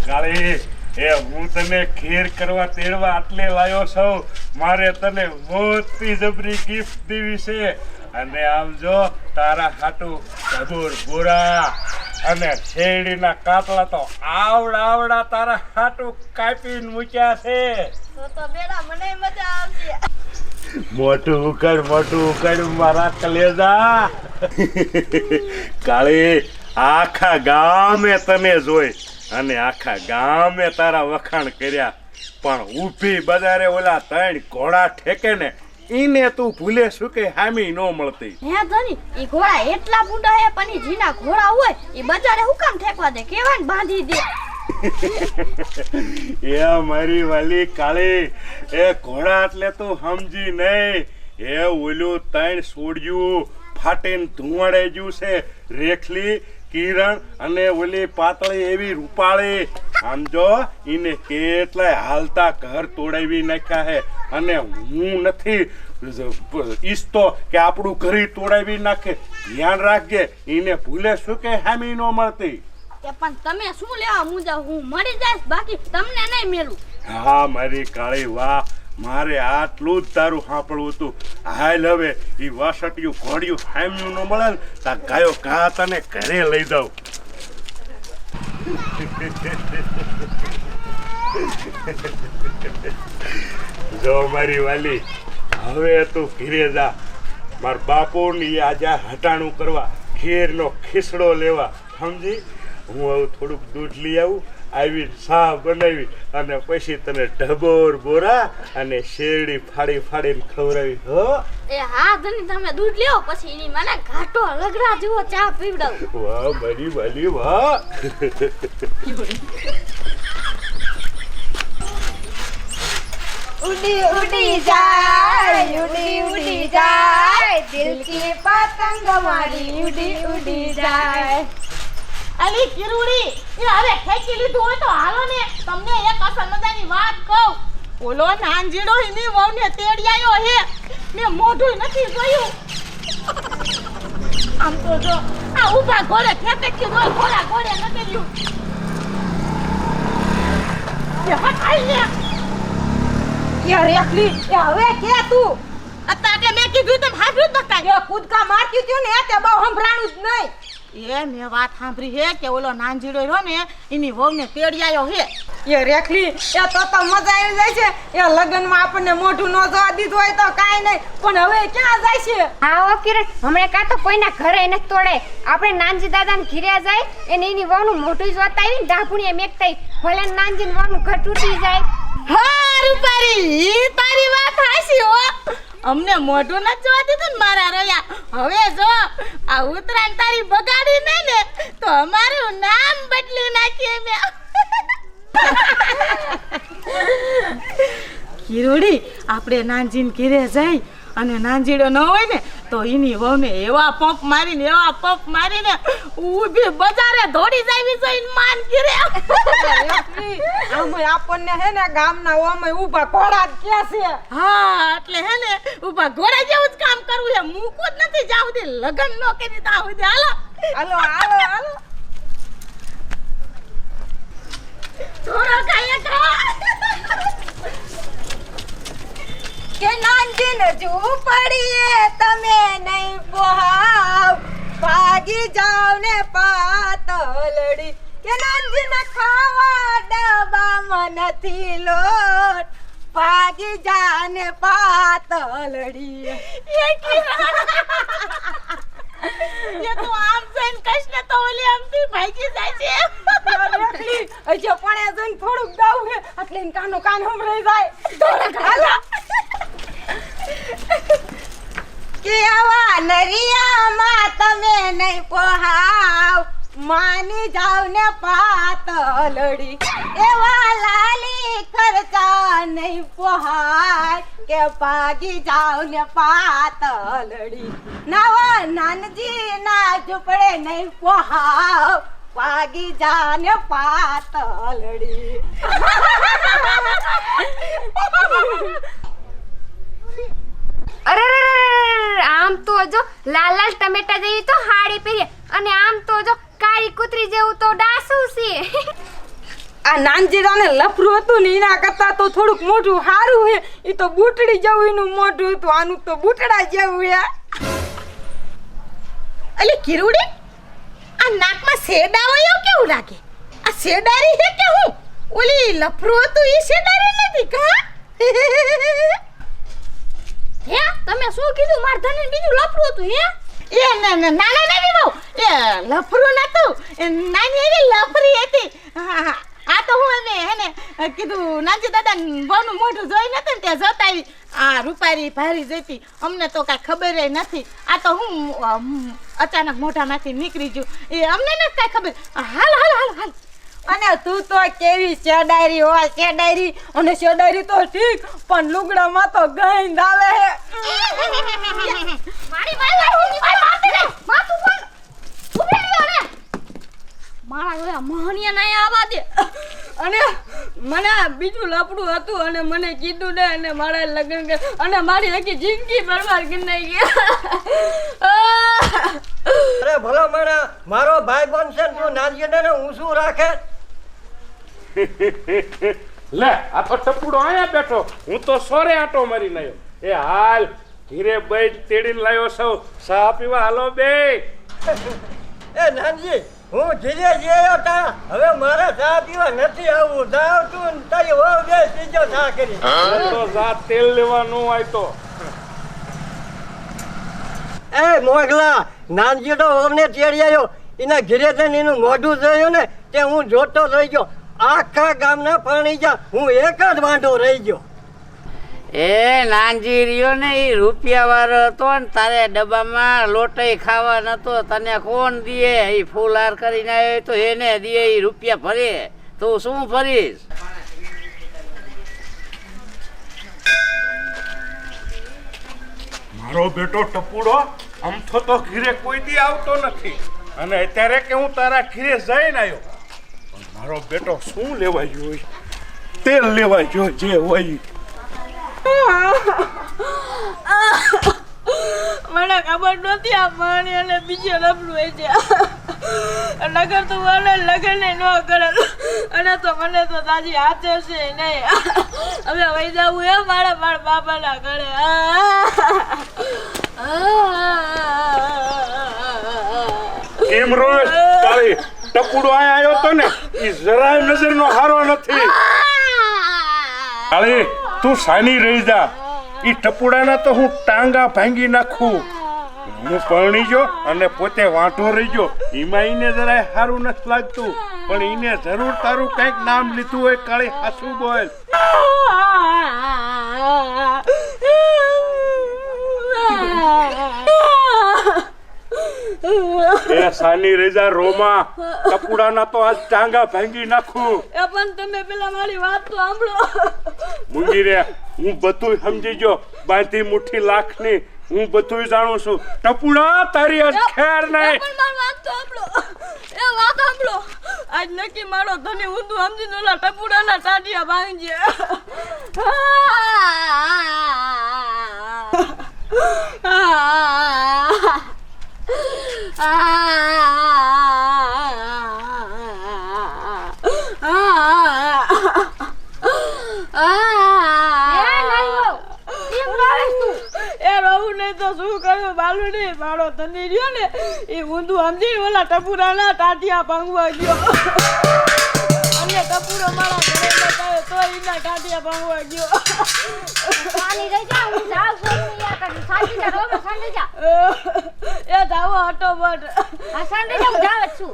કાળી હું તને ખીર કરવા તેડવા આટલે લાયો છું. મારે તને મોટી જબરી ગિફ્ટ દેવી છે અને આમ જો તારા હાટું ઢબુર બોરા અને શેરડીના કાતલા તો આવડા તારા હાટું કાપીને મૂક્યા છે. તો બેડા મને મજા આવશે. મોટું ઉકળ મારા કલેજા. કાળી આખા ગામે તને જોઈ અને આખા ગામે તારા વખાણ કર્યા, પણ ઊભી બજારે ઓલા 3 ઘોડા ઠેકે ને ઈને તું ભૂલે શું કે હામી ન મળતી. હે ધની ઈ ઘોડા એટલા બુડા હે પણ ઈ જીના ઘોડા હોય ઈ બજારે હું કામ ઠેકવા દે કેવાને બાંધી દે. એ મારી વાલી કાળી એ ઘોડા એટલે તું સમજી નહીં. એ ઓલું 3 છોડ્યું ફાટીને ધુવાડે ગયું છે. રેખલી કિરણ અને ઓલી પાતળી એવી રૂપાળી આમ જો ઈને કેટલાય હાલતા ઘર તોડાવી નાખ્યા હે અને હું નથી ઈચ્છતો કે આપણું ઘર તોડાવી નાખે. ધ્યાન રાખજે ઈને ભૂલે શું કે હામી ન મળતી. પણ તમે શું લેવા મુંજા હું મરી જઈશ બાકી તમને નહીં મેલું. હા મારી કાળી વાહ, મારે આટલું જ તારું સાંભળવું હતું. હાલ હવે ઈ વાસટિયું ઘોડિયું હામ્યું ન મળે ને તા ગાયો ઘા તને ઘરે લઈ જાઉં. જો મારી વાલી હવે તું ઘીરે જા. માર બાપુ ની આજે હટાણું કરવા ખીરનો ખીસડો લેવા સમજી. હું હવે થોડુંક દૂધ લઈ આવું, આવી ચા બનાવી અને પછી તને ઢબોર બોરા અને શેરડી ફાડીને ખવડાવી. હો એ હા ધની તમે દૂધ લ્યો પછી ઈ મને ઘાટો લગડા જેવો ચા પીવડાવું. વાહ મારી વાલી વાહ. उड़ी उड़ी जाए दिल की पतंग हमारी उड़ी उड़ी जाए. અલી કિરુડી એ હવે ખેંચી લીધું હોય તો હાલો ને તમને એક અસલ મજાની વાત કહું. ઓલો નાનજીડો એની વહુને તેડી આવ્યો હે. મેં મોઢું નથી જોયું. આમ તો જો આ ઊભા ઘોડે ખેતેકી જો ઘોડા ઘોડે નથી રહ્યું. એ હટાઈ ને यार रेखली ये હવે કે તું અત્યારે મેં કીધું તેમ હાંભળ્યું જ નતા. એ કૂદકા મારતી થયું ને તે બહુ સંભળાણું જ નહીં. એ મેં વાત સાંભળી હે કે ઓલો નાનજીડો રહ્યો ને એની વહુને તેડી આવ્યો હે. એ રેખલી એ તો મજા આવી જાય છે. એ લગનમાં આપણને મોઢું ન જોવા દીધું હોય તો કાઈ નહીં, પણ હવે ક્યાં જાય છે? હા ઓ કિરણ, હમણે કાં તો કોઈના ઘરે ન તોડે. આપણે નાનજી દાદાને ઘીરે જાય એને એની વહુનું મોઢું જોતા આવીને ડાભુણીએ મેકતાઈ ભલે નાનજીનું વહુનું ઘર તૂટી જાય. હા રૂપારી તારી વાત હાસી હો. અમને મોઢું ન જોવા દીધું ને મારા રોયા. હવે જો આ ઉતરાણ તારી બગાડી નહીં ને તો અમારું નામ બદલી નાખીએ મે. કિરોડી આપણે નાનજીને ઘરે જાય અને નાનજીડો ન હોય ને તો એની વહુને એવા પંપ મારીને ઊભી બજારે દોડી જાવી જોઈને માન ઘરે. રેખલી આમ આપણને હે ને ગામના ઓમય ઊભા ઘોડા જ કે છે. હા એટલે હે ને ઊભા ઘોડા જેવું જ કામ કરવું છે. મૂકવું જ નથી જાવ દે લગન નો કરી તા હોય હાલો હાલો થોડો કાય કે નાનજીને ઝૂંપડીએ તમે નહીં પોહાવ ભાગી જાવ ને પાતલડી. કે નાનજીને ખાવા ડબ્બામાં નથી લોટ ભાગી જા ને પાતલડી. એ તો આમ જઈને કશ ને તો ઓલી આમથી ભાગી જાય છે. રેખલી અજે પણ જઈને થોડુંક ગાવું હે એટલે ઇન કાનો કાન સંભળાઈ જાય. હાલો કે આવા નરિયામાં તમે નહીં પોહાવ માની જાવ ને પાતલડી. એવા લાલી ખર્ચા નહીં પોહાય કે ભાગી જાવ ને પાતલડી. નવા નાનજી ના ઝૂંપડે નહીં પોહાવ ભાગી જા ને પાતલડી. અરે આમ તો જો લાલ લાલ ટમેટા જેવી તો હાડી પહેરી અને આમ તો જો કાળી કૂતરી જેવું તો ડાસું છે. આ નાનજીરાને લફરું હતું ને એના કરતા તો થોડુંક મોઢું સારું હે. એ તો બૂટડી જેવું એનું મોઢું હતું, આનું તો બૂટડા જેવું હે. અલી કિરુડી, આ નાકમાં શેડા હોય એવું કેવું લાગે? આ શેડારી હે કે હું? ઓલી લફરું હતું એ શેડારી નથી કા? હે તમે શું કીધું? માર ધને બીજું લફરું હતું હે? એ નાના નાની બહુ એ લફરું નતું, એ નાની એવી લફરી હતી. આ તો હું એને કીધું નાનજી દાદા બહુનું મોઢું જોઈ નતું ને ત્યાં જતા આવી. આ રૂપારી ભારી જતી, અમને તો કાંઈ ખબર નથી. આ તો હું અચાનક મોઢામાંથી નીકળી ગયું, એ અમને નથી કાંઈ ખબર. હાલ હાલ હાલ હાલ. અને તું તો કેવી શેડાયરી હોય, શેડાયરી. અને શેડાયરી તો ઠીક, પણ લુગડામાં તો ગંધ આવે હે. મારી મારી માથે રે માથું પણ ઉભી રહ્યો ને. મારા જોડે મોહનિયા નહીં આવવા દે. અને મને બીજું લપડું હતું અને મને કીધું ને, અને મારા લગ્ન કર અને મારી આખી જિંદગી બરબાદ કરી નાખી. અરે ભલો મારો ભાઈ બનશે ને તું નાનજીને ઊંચું રાખે. લે આ તો ટપુડો આયા બેઠો, હું તો સોરે આટો મારી નાયો. એ હાલ ધીરે બેઠ તેડીને લાયો સૌ ચા પીવા હાલો બે. એ નાનજી હું ધીરે જયો તા, હવે મારે ચા પીવા નથી આવવું. જાવ તું તારી વહુ બે ત્રીજો ચા કરી. તો જા તેલ લેવા નો આય તો. એ મોગલા, નાનજી તો અમને તેડી આવ્યો. એના ઘરે જઈને એનું મોઢું જોયું ને તે હું જોતો રહી ગયો. આખા ગામના પાણી જા, હું એક જ વાંઢો રહી ગયો. એ નાનજી રહ્યો ને એ રૂપિયા વાળો હતો ને, તારે ડબ્બામાં લોટઈ ખાવા નતો, તને કોણ દે? એ ફૂલ હાર કરીને આવ્યો તો એને દે, એ રૂપિયા ભરે. તું શું ભરીશ? મારો બેટો ટપુડો આમથો તો ઘીરે કોઈ દી આવતો નથી, અને અત્યારે કે હું તારા ઘીરે જઈને આવ્યો. પણ મારો બેટો શું લેવા ગયો? તેલ લેવા ગયો જે હોય. મને ખબર નહોતી આ પાણી અને બીજે લપડું હોય છે. નગર તું મને લગન ન કરે, અને તો મને તો તાજી હાથે છે નહીં. હવે વહી જવું એ મારા બાપાના ઘરે. એમ રોજ તારી ટપુડો આયા આવ્યો તો ને, એ જરાય નજરનો હારો નથી. કાળી તું સાની રહી જા, ઈ ટપુડાના તો હું ટાંગા ભાંગી નાખું. હું પરણી ગયો અને પોતે વાંઢો રહી ગયો, એમાં ઈને જરાય સારું નથી લાગતું. પણ ઈને જરૂર તારું કઈક નામ લીધું હોય. કાળી હાસું બોલ. એ સાની રેજા રોમા, ટપુડાના તો આજ ટાંગા ભાંગી નાખું. એ પણ તમે પેલા મારી વાત તો સાંભળો. મુંગી રે, હું બધું સમજી ગયો. બાંધી મુઠ્ઠી લાખની હું બધું જાણું છું. ટપુડા તારી આજ ખેર નહીં. પણ મારી વાત તો સાંભળો. એ વાત સાંભળો. આજ નક્કી મારો ધને ઊંધું સમજીને ઓલા ટપુડાના ટાટિયા ભાંગજે. એ રહું નહીં તો શું કર્યું બાલુ નહીં. મારો ધની રહ્યો ને એ ઊંધું સમજી ઓલા ટપુડાના ટાટિયા ભાંગવા ગયો. અને ટપુડો મારા ઘરે બતાવે તો એના ટાટિયા ભાંગવા ગયો. પાણી રહી જા, હું જાવ છું યા કરી સાચી જા રોગ સંડી જા. એ જાવો હટો બટ. આ સંડી જા, હું જાવ જ છું.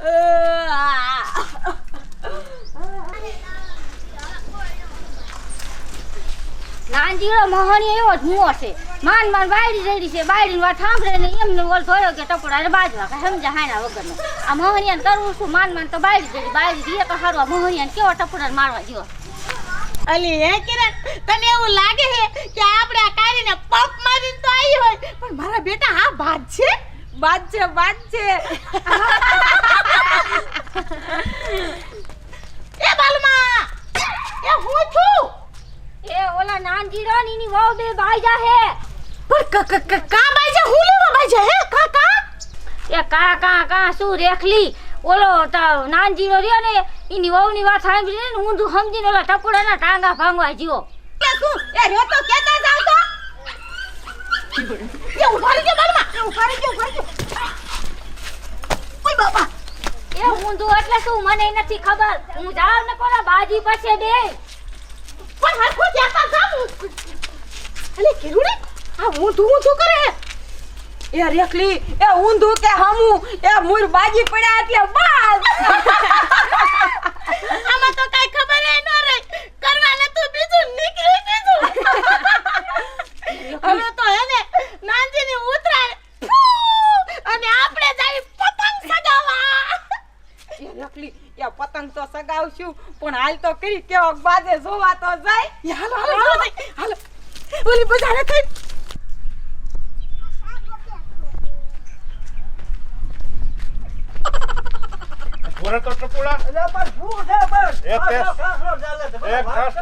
નાનજીરો મોહની એવો જ મુઓ છે. માન બાયડી રેડી છે, બાયડીની વાત સાંભળે ને એમને ઓલ થયો કે ટપુડાને બાજવા કે સમજા હાયના વગરનો. આ મોહનિયાને કરવું શું? માન તો બાયડી રેડી, બાયડી દીએ તો હારું. આ મોહનિયાને કેવો ટપુડાને મારવા ગયો. અલી હે કિરણ, તને એવું લાગે છે કે આપણે આ કારીને પપ મારીને તો આવી હોય, પણ મારા બેટા આ ભાત છે. બાદ છે. એ બાલમા, એ હું છું. એ ઓલા નાનજીરો નીની વહુ બે બાઈજા હે. પણ કા બાજા હું લેવા બાજા હે કાકા? એ કા શું રેખલી ઓલો નાનજીરો રહ્યો ને એની વહુની વાત સાંભળીને ને ઊંધું સમજીને ઓલા ટપુડાના ટાંગા ભાંગવા જ્યો. કે શું એ રહ્યો તો કેતા જાવ તો એ ઉભા રહી ગયો બાલમાં એ ઉભા રહી ગયો ઓય બાપા એ ઊંધું એટલે શું મને નથી ખબર. હું જાવ ને કોના બાજી પાસે બે પણ હરખું કેતા જાવ અલે કિરુડે આ ઊંધું કરે એ રેખલી એ ઊંધું કે હમું એ મૂર બાજી પડ્યા એટલે બસ. આમાં તો કઈ ખબર ન રહી કરવા નતું બીજું નીકળી બીજું હવે તો હેને નાનજીની ઉતરાય અને આપણે જાય પતંગ સગાવા. એ રેખલી એ પતંગ તો સગાવશું પણ હાલ તો કરી કેવો બાજે જોવા તો જાય. હાલો ઓલી બજારે થઈ ઘોરે તો ટપુડા એટલે પણ શું છે પણ એક તે- આટલો ખાસલો ચાલે છે. એક ખાસ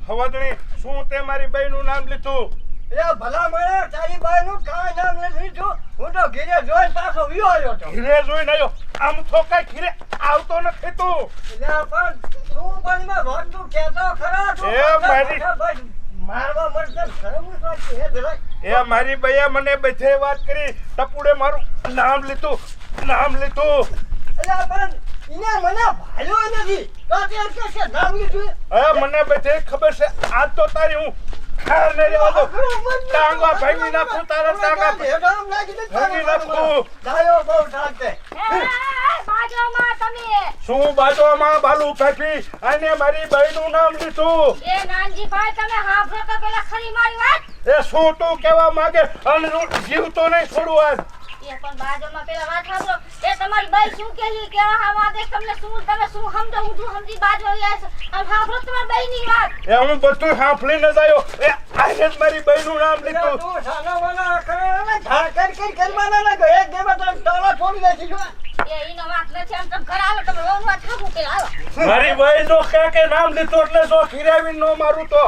હવદણી શું તે મારી બહેનનું નામ લીધું? એ ભલા મળે તારી બાઈનું કાંઈ નામ નથી લીધું. હું તો ઘીરે જોઈને પાછો વિયો આવ્યો તો. ઘીરે જોઈને આવ્યો આમ તો કઈ ઘીરે આવતો નથી તું. એટલે પણ તું પણ મેં ભરતું કહેતો ખરા તું એ મારી- બસ મારવા મળશે ને ઘરનું તો છે જરાક. એ મારી બૈયા મને બધે વાત કરી ટપુડે મારું નામ લીધું. એટલે પણ ઈને મને ભાલ્યો નથી તો તે કે નામ લીધું. હવે મને બધે ખબર છે આજ તો તારી હું ખાર ને રહેવા દો. ટાંગા ભાંગી નાખું તારા ટાંગા ભાંગી નાખું. ડાયો બહુ ડાકે. એ બાજોમાં તમે શું બાજુમાં બાલુ કાઢી અને મારી બહેનનું નામ લીધું? એ નાનજી ભાઈ તમે સાંભળો તો પેલા ખરી મારી વાત. એ શું તું કહેવા માંગે? અને હું જીવતો નહીં છોડું આજ. એ પણ બાજુમાં પેલા વાત સાંભળો. એ તમારી બાઈ શું કહી કે આ વાત તમને શું તમે શું સમજો ઊંધું સમજી બાજુ આવ્યા છો. અને સાંભળો તમારી બાઈની વાત. એ હું બધું સાંભળીને જ આવ્યો. એ આજે જ મારી બહેનનું નામ લીધું. તું સાનો વાનો કરે ને ઝાકર કરી કરવાના લાગો. એક દેવા તો તાળા છોડી દે છે. એ ઈનો વાત નથી આમ તમે ઘર આવો તમે રોન વાત થાકું કે આવો. મારી બહેનનો કે નામ લીધું એટલે જો ખીરાવીને નો મારું તો